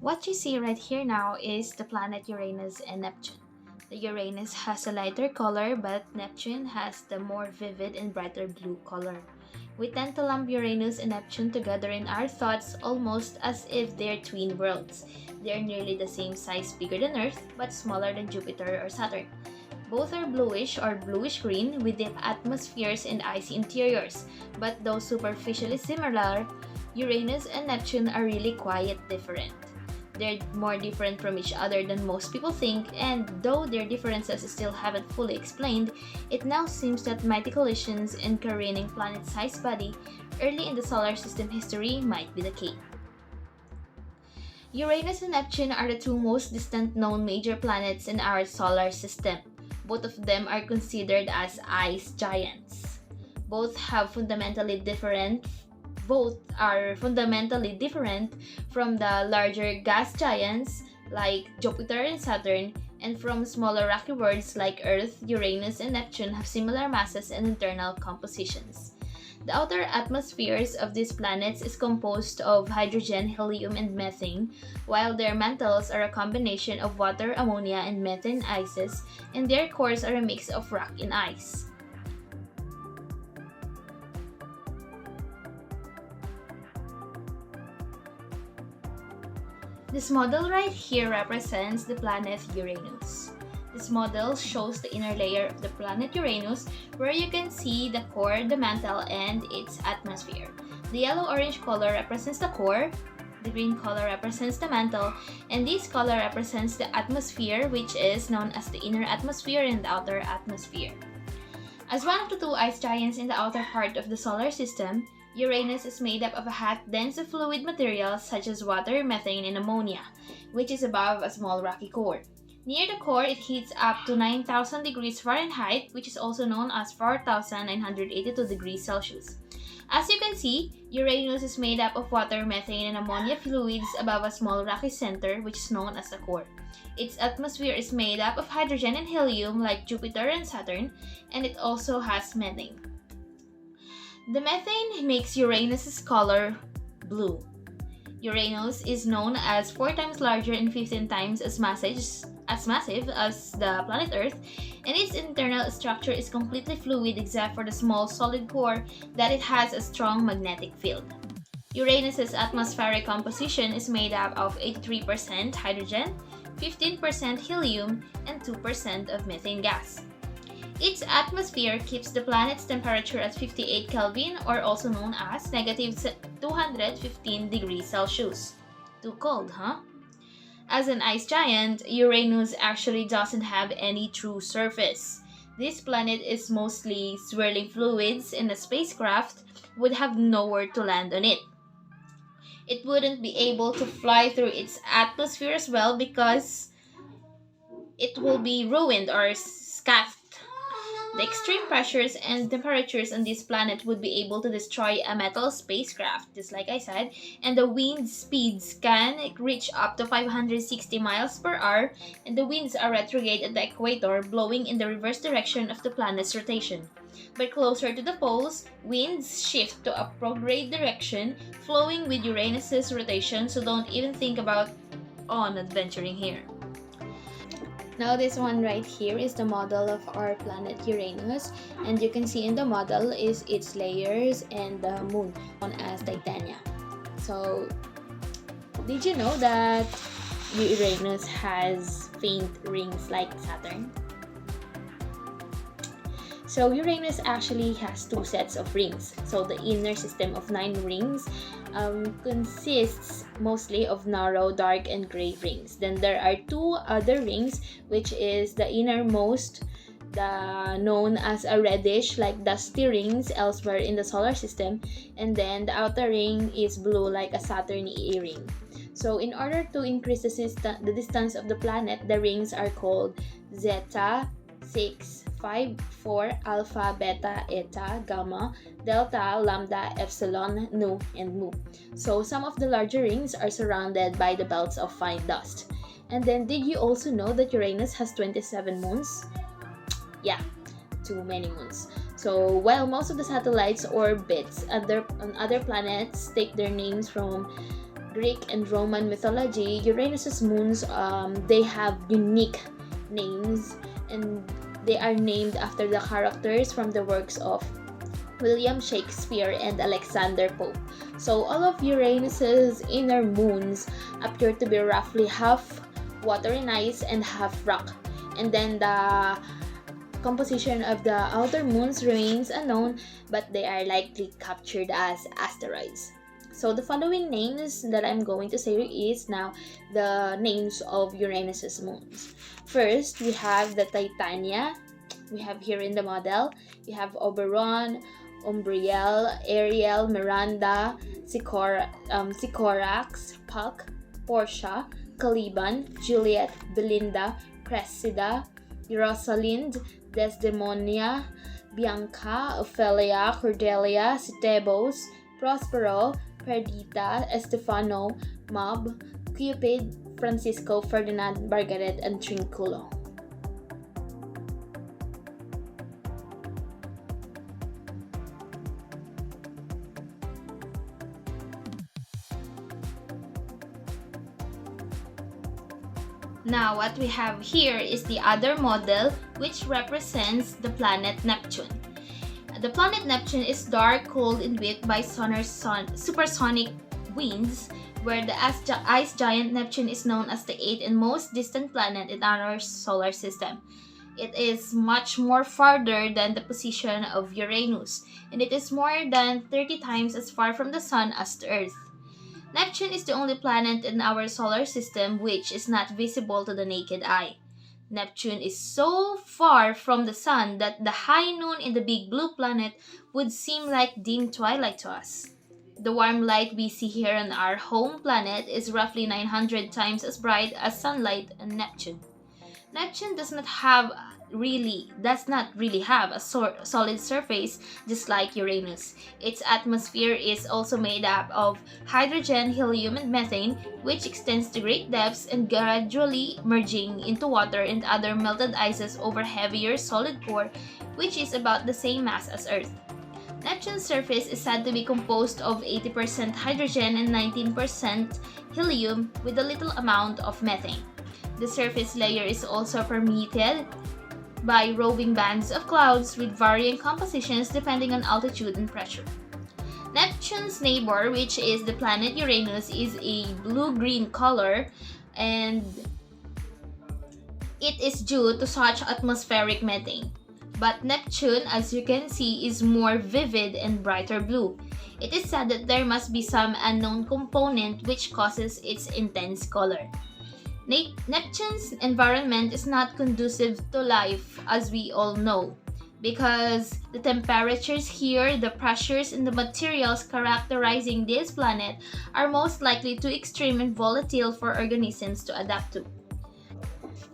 What you see right here now is the planet Uranus and Neptune. The Uranus has a lighter color, but Neptune has the more vivid and brighter blue color. We tend to lump Uranus and Neptune together in our thoughts almost as if they're twin worlds. They're nearly the same size, bigger than Earth, but smaller than Jupiter or Saturn. Both are bluish or bluish-green with deep atmospheres and icy interiors, but though superficially similar, Uranus and Neptune are really quite different. They're more different from each other than most people think, and though their differences still haven't fully explained, it now seems that mighty collisions and careening planet-sized body early in the solar system history might be the key. Uranus and Neptune are the two most distant known major planets in our solar system. Both of them are considered as ice giants. Both are fundamentally different from the larger gas giants like Jupiter and Saturn, and from smaller rocky worlds like Earth. Uranus and Neptune have similar masses and internal compositions. The outer atmospheres of these planets is composed of hydrogen, helium, and methane, while their mantles are a combination of water, ammonia, and methane ices, and their cores are a mix of rock and ice. This model right here represents the planet Uranus. This model shows the inner layer of the planet Uranus, where you can see the core, the mantle, and its atmosphere. The yellow-orange color represents the core, the green color represents the mantle, and this color represents the atmosphere, which is known as the inner atmosphere and the outer atmosphere. As one of the two ice giants in the outer part of the solar system, Uranus is made up of a hot, dense fluid materials such as water, methane, and ammonia, which is above a small rocky core. Near the core, it heats up to 9,000 degrees Fahrenheit, which is also known as 4,982 degrees Celsius. As you can see, Uranus is made up of water, methane, and ammonia fluids above a small rocky center, which is known as the core. Its atmosphere is made up of hydrogen and helium like Jupiter and Saturn, and it also has methane. The methane makes Uranus's color blue. Uranus is known as 4 times larger and 15 times as massive as the planet Earth, and its internal structure is completely fluid except for the small solid core that it has a strong magnetic field. Uranus's atmospheric composition is made up of 83% hydrogen, 15% helium, and 2% of methane gas. Its atmosphere keeps the planet's temperature at 58 Kelvin, or also known as negative 215 degrees Celsius. Too cold, huh? As an ice giant, Uranus actually doesn't have any true surface. This planet is mostly swirling fluids, and a spacecraft would have nowhere to land on it. It wouldn't be able to fly through its atmosphere as well because it will be ruined or scuffed. The extreme pressures and temperatures on this planet would be able to destroy a metal spacecraft, just like I said, and the wind speeds can reach up to 560 miles per hour, and the winds are retrograde at the equator, blowing in the reverse direction of the planet's rotation. But closer to the poles, winds shift to a prograde direction, flowing with Uranus's rotation, so don't even think about adventuring here. Now this one right here is the model of our planet Uranus, and you can see in the model is its layers and the moon known as Titania. So did you know that Uranus has faint rings like Saturn? So Uranus actually has 2 sets of rings. So the inner system of 9 rings consists mostly of narrow, dark, and gray rings. Then there are 2 other rings, which is the innermost, known as a reddish, like dusty rings elsewhere in the solar system, and then the outer ring is blue like a Saturn E-ring. So in order to increase the distance of the planet, the rings are called Zeta, 6, 5, 4, Alpha, Beta, Eta, Gamma, Delta, Lambda, Epsilon, Nu, and Mu. So some of the larger rings are surrounded by the belts of fine dust. And then did you also know that Uranus has 27 moons? Yeah, too many moons. So while most of the satellites orbits on other planets take their names from Greek and Roman mythology, Uranus's moons, they have unique names, and they are named after the characters from the works of William Shakespeare and Alexander Pope. So all of Uranus's inner moons appear to be roughly half water and ice and half rock. And then the composition of the outer moons remains unknown, but they are likely captured as asteroids. So the following names that I'm going to say is now the names of Uranus's moons. First, we have the Titania. We have here in the model, we have Oberon, Umbriel, Ariel, Miranda, Sycorax, Puck, Portia, Caliban, Juliet, Belinda, Cressida, Rosalind, Desdemonia, Bianca, Ophelia, Cordelia, Cetebos, Prospero, Perdita, Estefano, Mob, Cupid, Francisco, Ferdinand, Margaret, and Trinculo. Now, what we have here is the other model, which represents the planet Neptune. The planet Neptune is dark, cold, and weak by supersonic winds, where the ice giant Neptune is known as the 8th and most distant planet in our solar system. It is much more farther than the position of Uranus, and it is more than 30 times as far from the Sun as the Earth. Neptune is the only planet in our solar system which is not visible to the naked eye. Neptune is so far from the Sun that the high noon in the big blue planet would seem like dim twilight to us. The warm light we see here on our home planet is roughly 900 times as bright as sunlight on Neptune. Neptune does not really have a solid surface, just like Uranus. Its atmosphere is also made up of hydrogen, helium, and methane, which extends to great depths and gradually merging into water and other melted ices over heavier solid core, which is about the same mass as Earth. Neptune's surface is said to be composed of 80% hydrogen and 19% helium with a little amount of methane. The surface layer is also permeated by roving bands of clouds with varying compositions depending on altitude and pressure. Neptune's neighbor, which is the planet Uranus, is a blue-green color, and it is due to such atmospheric methane. But Neptune, as you can see, is more vivid and brighter blue. It is said that there must be some unknown component which causes its intense color. Neptune's environment is not conducive to life, as we all know, because the temperatures here, the pressures, and the materials characterizing this planet are most likely too extreme and volatile for organisms to adapt to.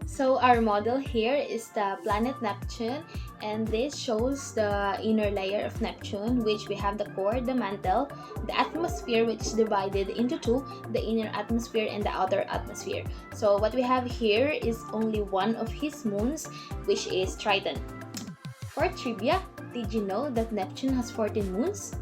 So our model here is the planet Neptune, and this shows the inner layer of Neptune, which we have the core, the mantle, the atmosphere, which is divided into two, the inner atmosphere and the outer atmosphere. So what we have here is only one of his moons, which is Triton. For trivia, did you know that Neptune has 14 moons?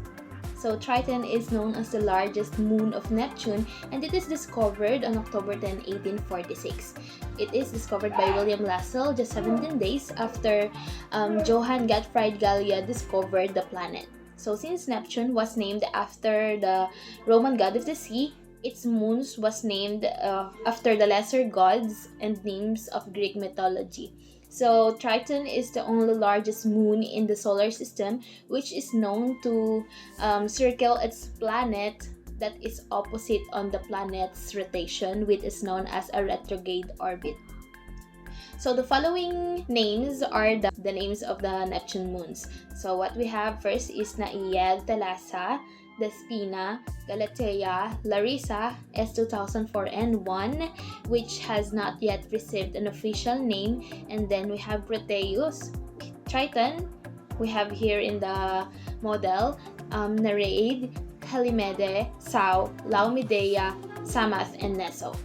So Triton is known as the largest moon of Neptune, and it is discovered on October 10, 1846. It is discovered by William Lassell just 17 days after Johann Gottfried Galia discovered the planet. So since Neptune was named after the Roman god of the sea, its moons was named after the lesser gods and names of Greek mythology. So Triton is the only largest moon in the solar system, which is known to circle its planet that is opposite on the planet's rotation, which is known as a retrograde orbit. So the following names are the names of the Neptune moons. So what we have first is Naiad, Thalassa, Despina, Galatea, Larissa, S2004, and 1, which has not yet received an official name. And then we have Proteus, Triton, we have here in the model, Nereid, Halimede, Sao, Laomedea, Samath, and Neso.